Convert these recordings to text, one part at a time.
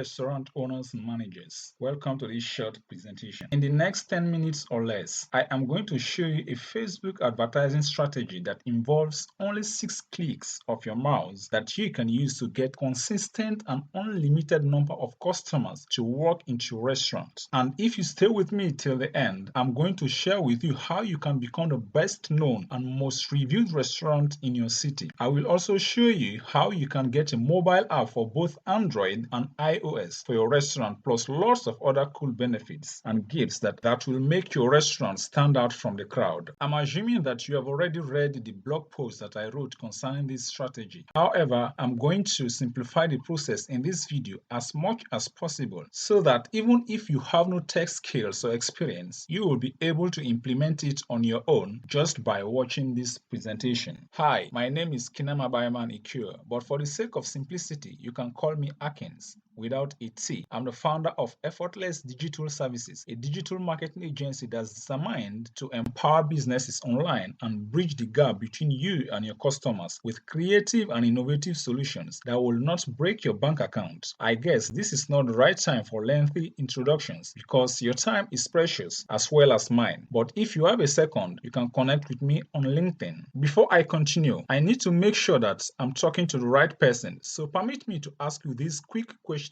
restaurant owners and managers. Welcome to this short presentation. In the next 10 minutes or less, I am going to show you a Facebook advertising strategy that involves only 6 clicks of your mouse that you can use to get consistent and unlimited number of customers to walk into your restaurant. And if you stay with me till the end, I'm going to share with you how you can become the best known and most reviewed restaurant in your city. I will also show you how you can get a mobile app for both Android and iOS for your restaurant, plus lots of other cool benefits and gifts that will make your restaurant stand out from the crowd. I'm assuming that you have already read the blog post that I wrote concerning this strategy. However, I'm going to simplify the process in this video as much as possible so that even if you have no tech skills or experience, you will be able to implement it on your own just by watching this presentation. Hi, my name is Kinama Bayman Ikure, but for the sake of simplicity, you can call me Akins without a T. I'm the founder of Effortless Digital Services, a digital marketing agency that's designed to empower businesses online and bridge the gap between you and your customers with creative and innovative solutions that will not break your bank account. I guess this is not the right time for lengthy introductions because your time is precious as well as mine. But if you have a second, you can connect with me on LinkedIn. Before I continue, I need to make sure that I'm talking to the right person. So permit me to ask you these quick questions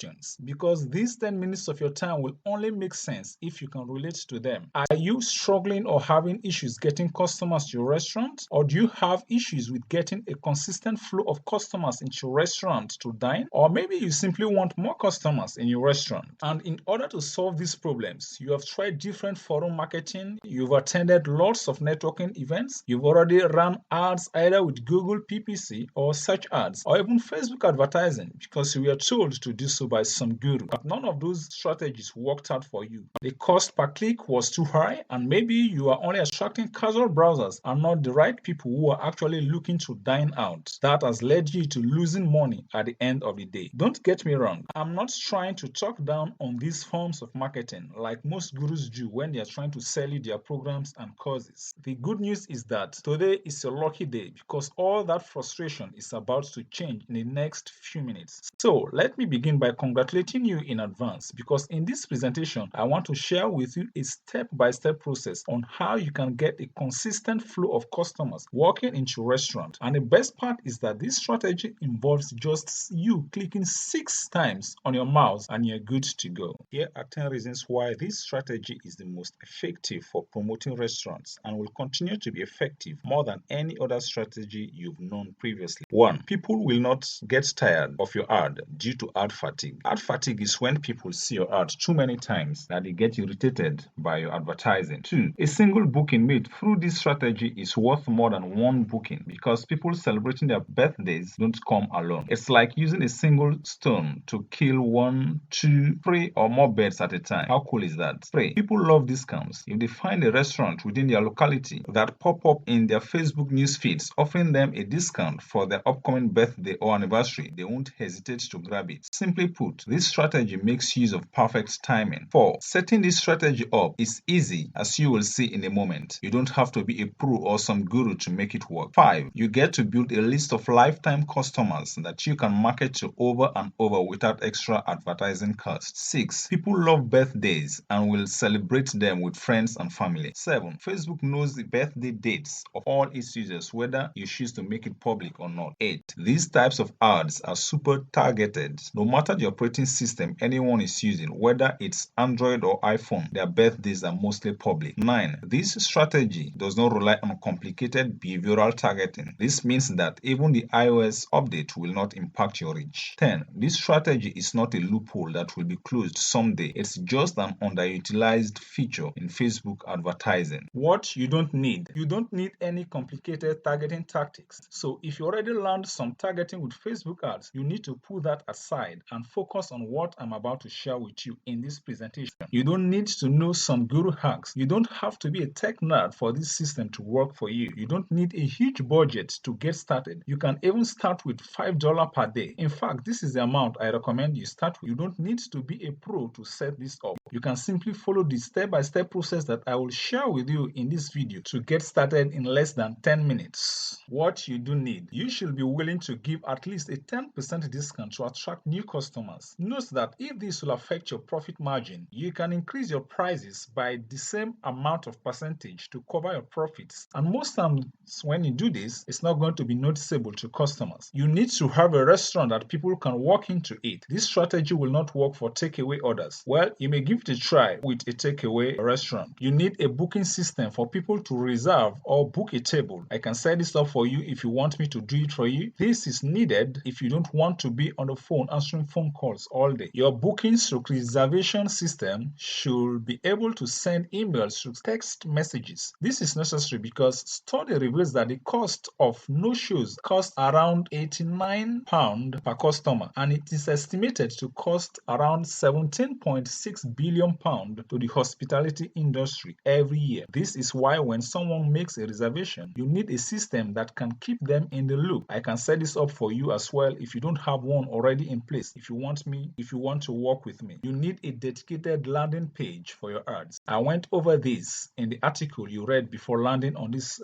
because these 10 minutes of your time will only make sense if you can relate to them. Are you struggling or having issues getting customers to your restaurant? Or do you have issues with getting a consistent flow of customers into your restaurant to dine? Or maybe you simply want more customers in your restaurant. And in order to solve these problems, you have tried different forum marketing, you've attended lots of networking events, you've already run ads either with Google PPC or search ads or even Facebook advertising because you were told to do so by some guru. But none of those strategies worked out for you. The cost per click was too high, and maybe you are only attracting casual browsers and not the right people who are actually looking to dine out. That has led you to losing money at the end of the day. Don't get me wrong, I'm not trying to talk down on these forms of marketing like most gurus do when they are trying to sell you their programs and courses. The good news is that today is a lucky day because all that frustration is about to change in the next few minutes. So let me begin by congratulating you in advance because in this presentation, I want to share with you a step-by-step process on how you can get a consistent flow of customers walking into your restaurant. And the best part is that this strategy involves just you clicking 6 times on your mouse and you're good to go. Here are 10 reasons why this strategy is the most effective for promoting restaurants and will continue to be effective more than any other strategy you've known previously. 1. People will not get tired of your ad due to ad fatigue. Ad fatigue is when people see your ad too many times that they get irritated by your advertising. 2. A single booking made through this strategy is worth more than one booking because people celebrating their birthdays don't come alone. It's like using a single stone to kill 1, 2, 3 or more birds at a time. How cool is that? 3. People love discounts. If they find a restaurant within their locality that pop up in their Facebook news feeds offering them a discount for their upcoming birthday or anniversary, they won't hesitate to grab it. Simply put, this strategy makes use of perfect timing. 4. Setting this strategy up is easy, as you will see in a moment. You don't have to be a pro or some guru to make it work. 5. You get to build a list of lifetime customers that you can market to over and over without extra advertising costs. 6. People love birthdays and will celebrate them with friends and family. 7. Facebook knows the birthday dates of all its users, whether you choose to make it public or not. 8. These types of ads are super targeted. No matter the operating system anyone is using, whether it's Android or iPhone, their birthdays are mostly public. 9. This strategy does not rely on complicated behavioral targeting. This means that even the iOS update will not impact your reach. 10. This strategy is not a loophole that will be closed someday. It's just an underutilized feature in Facebook advertising. What you don't need any complicated targeting tactics. So if you already learned some targeting with Facebook ads, you need to put that aside and focus on what I'm about to share with you in this presentation. You don't need to know some guru hacks. You don't have to be a tech nerd for this system to work for you. You don't need a huge budget to get started. You can even start with $5 per day. In fact, this is the amount I recommend you start with. You don't need to be a pro to set this up. You can simply follow the step-by-step process that I will share with you in this video to get started in less than 10 minutes. What you do need: you should be willing to give at least a 10% discount to attract new customers. Note that if this will affect your profit margin, you can increase your prices by the same amount of percentage to cover your profits. And most times when you do this, it's not going to be noticeable to customers. You need to have a restaurant that people can walk into eat. This strategy will not work for takeaway orders. Well, you may give it a try with a takeaway restaurant. You need a booking system for people to reserve or book a table. I can set this up for you if you want me to do it for you. This is needed if you don't want to be on the phone answering phone calls all day. Your booking stroke reservation system should be able to send emails through text messages. This is necessary because study reveals that the cost of no-shows costs around £89 per customer, and it is estimated to cost around £17.6 billion to the hospitality industry every year. This is why when someone makes a reservation, you need a system that can keep them in the loop. I can set this up for you as well if you don't have one already in place. If you want to work with me, you need a dedicated landing page for your ads. I went over this in the article you read before landing on this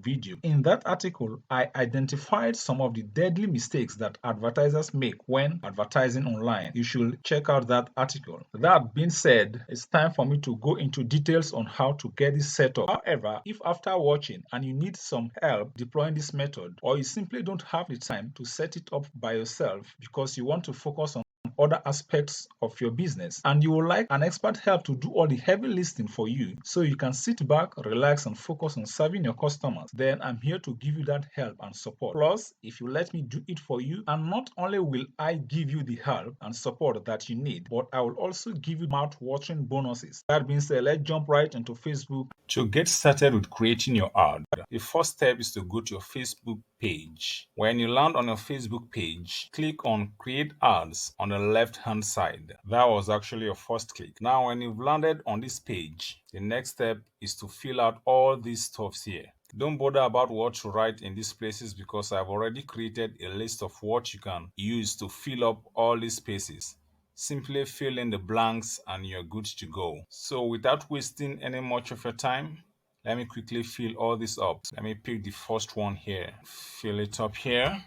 video. In that article, I identified some of the deadly mistakes that advertisers make when advertising online. You should check out that article. That being said, it's time for me to go into details on how to get this set up. However, if after watching and you need some help deploying this method, or you simply don't have the time to set it up by yourself because you want to focus on other aspects of your business, and you would like an expert help to do all the heavy lifting for you so you can sit back, relax, and focus on serving your customers, then I'm here to give you that help and support. Plus, if you let me do it for you, and not only will I give you the help and support that you need, but I will also give you mouth-watering bonuses. That being said, let's jump right into Facebook. To get started with creating your ad, the first step is to go to your Facebook page. When you land on your Facebook page, click on Create Ads on the left-hand side. That was actually your first click. Now, when you've landed on this page, the next step is to fill out all these stuffs here. Don't bother about what to write in these places because I've already created a list of what you can use to fill up all these spaces. Simply fill in the blanks and you're good to go. So without wasting any much of your time, let me quickly fill all this up. Let me pick the first one here. Fill it up here.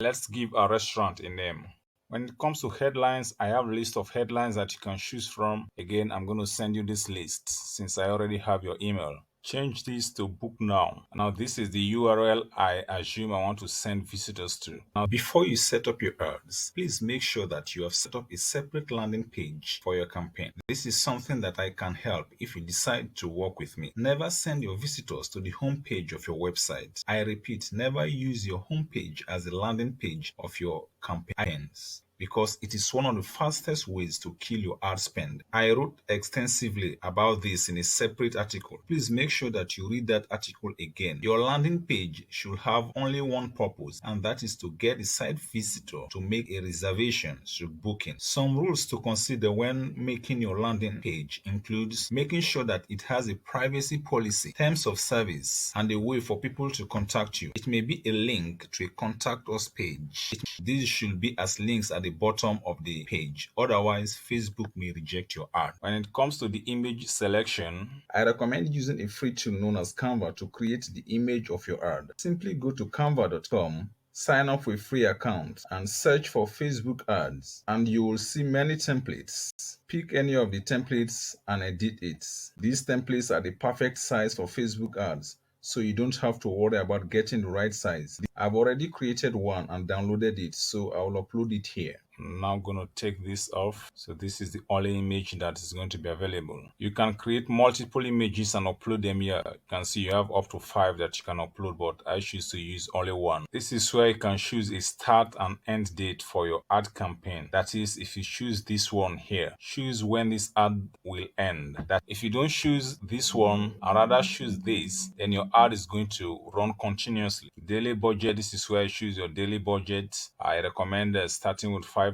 Let's give our restaurant a name. When it comes to headlines, I have a list of headlines that you can choose from. Again, I'm going to send you this list since I already have your email. Change this to book now. Now, this is the URL I assume I want to send visitors to. Now, before you set up your ads, please make sure that you have set up a separate landing page for your campaign. This is something that I can help if you decide to work with me. Never send your visitors to the home page of your website. I repeat, never use your home page as the landing page of your campaigns, because it is one of the fastest ways to kill your ad spend. I wrote extensively about this in a separate article. Please make sure that you read that article again. Your landing page should have only one purpose, and that is to get a site visitor to make a reservation through booking. Some rules to consider when making your landing page includes making sure that it has a privacy policy, terms of service, and a way for people to contact you. It may be a link to a contact us page. These should be as links at the bottom of the page. Otherwise, Facebook may reject your ad. When it comes to the image selection, I recommend using a free tool known as Canva to create the image of your ad. Simply go to canva.com, sign up for a free account, and search for Facebook ads, and you will see many templates. Pick any of the templates and edit it. These templates are the perfect size for Facebook ads, so you don't have to worry about getting the right size. I've already created one and downloaded it, so I will upload it here. I'm now going to take this off. So this is the only image that is going to be available. You can create multiple images and upload them here. You can see you have up to 5 that you can upload, but I choose to use only one. This is where you can choose a start and end date for your ad campaign. That is, if you choose this one here, choose when this ad will end. That if you don't choose this one and rather choose this, then your ad is going to run continuously. Daily budget, this is where you choose your daily budget. I recommend starting with $5.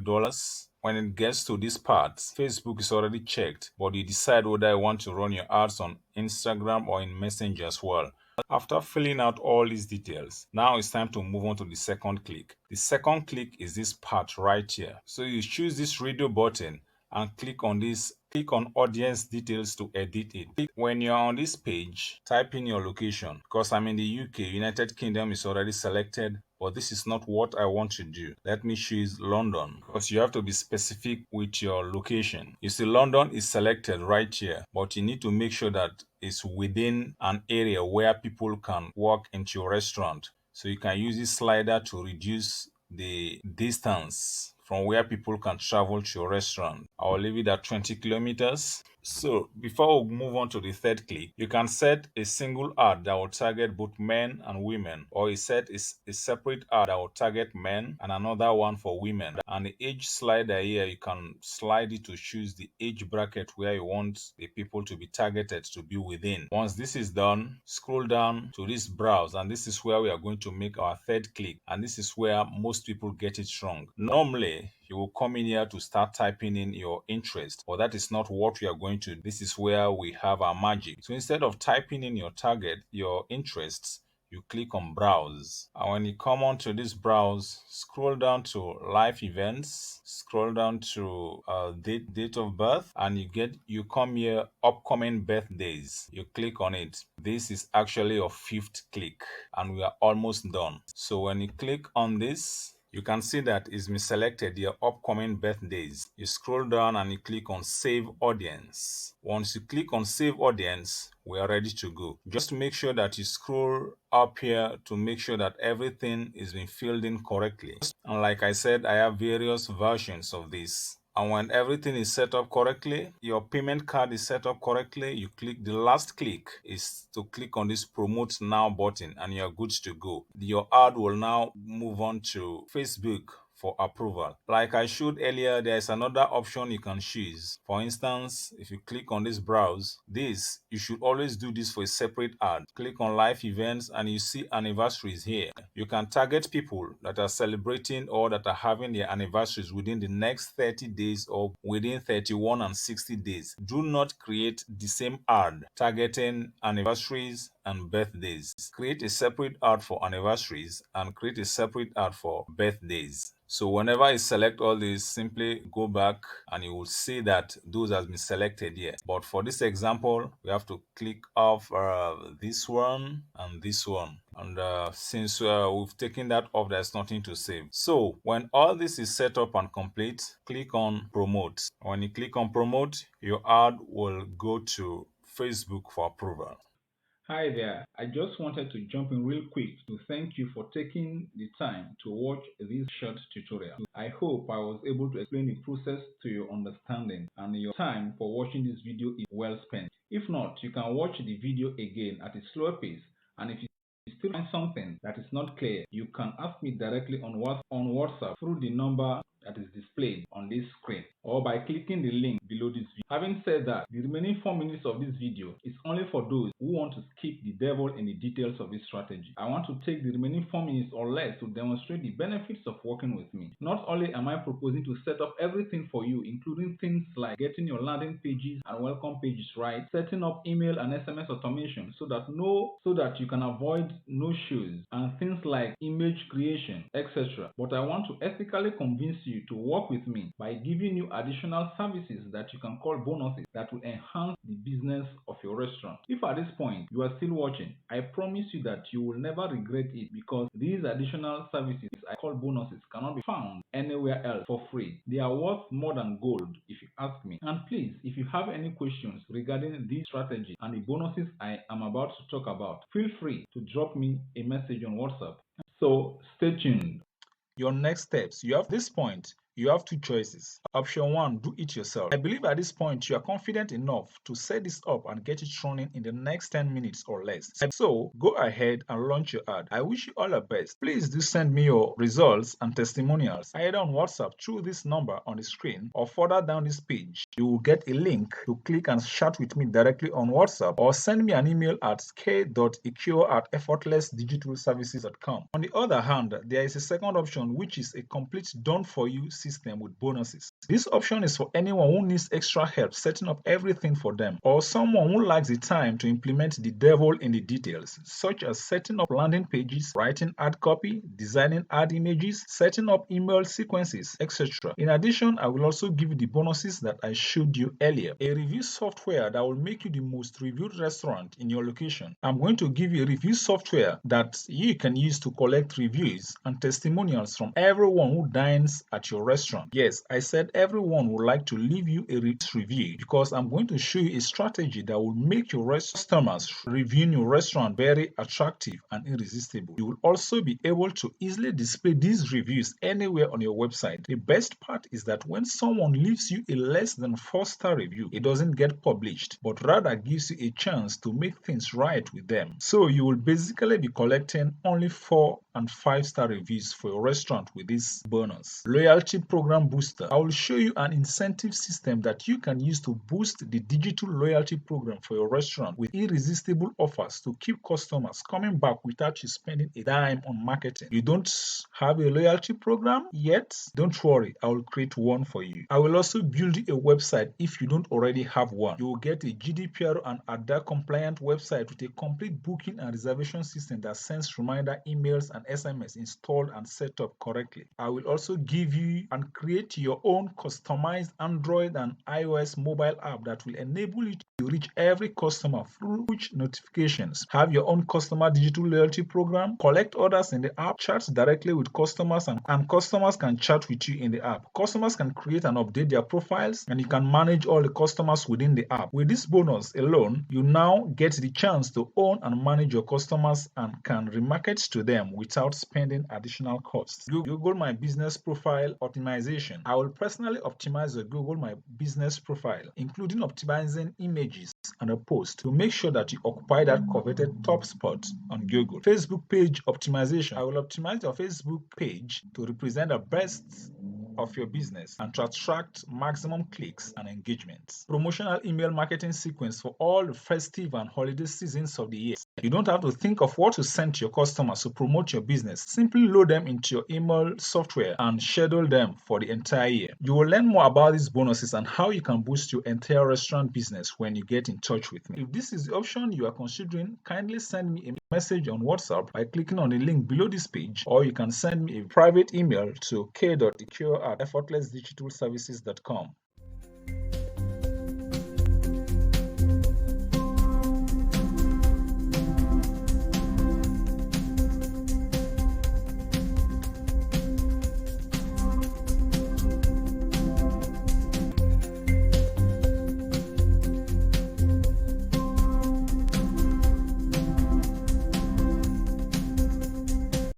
When it gets to this part, Facebook is already checked, but you decide whether you want to run your ads on Instagram or in Messenger as well. After filling out all these details, now it's time to move on to the second click. The second click is this part right here. So you choose this radio button and click on this. Click on audience details to edit it. When you're on this page, type in your location. Because I'm in the UK, United Kingdom is already selected, but this is not what I want to do. Let me choose London, because you have to be specific with your location. You see, London is selected right here, but you need to make sure that it's within an area where people can walk into your restaurant. So you can use this slider to reduce the distance from where people can travel to your restaurant. I'll leave it at 20 kilometers. So before we move on to the third click, you can set a single ad that will target both men and women, or you set a separate ad that will target men and another one for women. And the age slider here, you can slide it to choose the age bracket where you want the people to be targeted to be within. Once this is done, scroll down to this browse, and this is where we are going to make our third click, and this is where most people get it wrong. Normally, you will come in here to start typing in your interest, but that is not what we are going to do. This is where we have our magic. So instead of typing in your target, your interests, you click on browse, and when you come onto this browse, scroll down to live events, scroll down to date of birth, and you come here upcoming birthdays. You click on it. This is actually your fifth click, and we are almost done. So when you click on this, you can see that it's been selected your upcoming birthdays. You scroll down and you click on Save Audience. Once you click on Save Audience, we are ready to go. Just make sure that you scroll up here to make sure that everything is being filled in correctly. And like I said, I have various versions of this. And when everything is set up correctly, your payment card is set up correctly, you click the last click is to click on this promote now button, and you're good to go. Your ad will now move on to Facebook for approval. Like I showed earlier, there is another option you can choose. For instance, if you click on this browse, you should always do this for a separate ad. Click on live events and you see anniversaries here. You can target people that are celebrating or that are having their anniversaries within the next 30 days or within 31 and 60 days. Do not create the same ad targeting anniversaries and birthdays. Create a separate ad for anniversaries and create a separate ad for birthdays. So whenever you select all these, simply go back and you will see that those has been selected here. But for this example, we have to click off this one and this one. And since we've taken that off, there's nothing to save. So when all this is set up and complete, click on promote. When you click on promote, your ad will go to Facebook for approval. Hi there. I just wanted to jump in real quick to thank you for taking the time to watch this short tutorial. I hope I was able to explain the process to your understanding, and your time for watching this video is well spent. If not, you can watch the video again at a slower pace, and if you still find something that is not clear, you can ask me directly on WhatsApp through the number that is displayed on this screen, or by clicking the link below this video. Having said that, the remaining 4 minutes of this video is only for those who want to skip the devil in the details of this strategy. I want to take the remaining 4 minutes or less to demonstrate the benefits of working with me. Not only am I proposing to set up everything for you, including things like getting your landing pages and welcome pages right, setting up email and SMS automation so that you can avoid no-shows, and things like image creation, etc. But I want to ethically convince you to work with me by giving you additional services that you can call bonuses that will enhance the business of your restaurant. If at this point you are still watching, I promise you that you will never regret it, because these additional services I call bonuses cannot be found anywhere else for free. They are worth more than gold if you ask me. And please, if you have any questions regarding this strategy and the bonuses I am about to talk about, feel free to drop me a message on WhatsApp. So stay tuned. Your next steps. At this point, you have two choices. Option 1, do it yourself. I believe at this point you are confident enough to set this up and get it running in the next 10 minutes or less. So go ahead and launch your ad. I wish you all the best. Please do send me your results and testimonials either on WhatsApp through this number on the screen, or further down this page. You will get a link to click and chat with me directly on WhatsApp, or send me an email at k.ikio@effortlessdigitalservices.com. On the other hand, there is a second option, which is a complete done-for-you system with bonuses. This option is for anyone who needs extra help setting up everything for them, or someone who lacks the time to implement the devil in the details, such as setting up landing pages, writing ad copy, designing ad images, setting up email sequences, etc. In addition, I will also give you the bonuses that I showed you earlier. A review software that will make you the most reviewed restaurant in your location. I'm going to give you a review software that you can use to collect reviews and testimonials from everyone who dines at your restaurant. Yes, I said everyone would like to leave you a review, because I'm going to show you a strategy that will make your customers reviewing your restaurant very attractive and irresistible. You will also be able to easily display these reviews anywhere on your website. The best part is that when someone leaves you a less than 4-star review, it doesn't get published, but rather gives you a chance to make things right with them. So you will basically be collecting only 4 and 5-star reviews for your restaurant with this bonus. Loyalty program booster. I will show you an incentive system that you can use to boost the digital loyalty program for your restaurant with irresistible offers to keep customers coming back without you spending a dime on marketing. You don't have a loyalty program yet? Don't worry, I will create one for you. I will also build you a website if you don't already have one. You will get a GDPR and ADA compliant website with a complete booking and reservation system that sends reminder emails and SMS installed and set up correctly. I will also give you and create your own customized Android and iOS mobile app that will enable you to reach every customer through push notifications, have your own customer digital loyalty program, collect orders in the app, chat directly with customers, and customers can chat with you in the app. Customers can create and update their profiles, and you can manage all the customers within the app. With this bonus alone, you now get the chance to own and manage your customers and can remarket to them without spending additional costs. Google My Business Profile optimization. I will personally optimize your Google My Business Profile, including optimizing images and a post to make sure that you occupy that coveted top spot on Google. Facebook page optimization. I will optimize your Facebook page to represent the best of your business and to attract maximum clicks and engagements. Promotional email marketing sequence for all the festive and holiday seasons of the year. You don't have to think of what to send to your customers to promote your business. Simply load them into your email software and schedule them for the entire year. You will learn more about these bonuses and how you can boost your entire restaurant business when you get in touch with me. If this is the option you are considering, kindly send me a message on WhatsApp by clicking on the link below this page, or you can send me a private email to k.ecure@effortlessdigitalservices.com.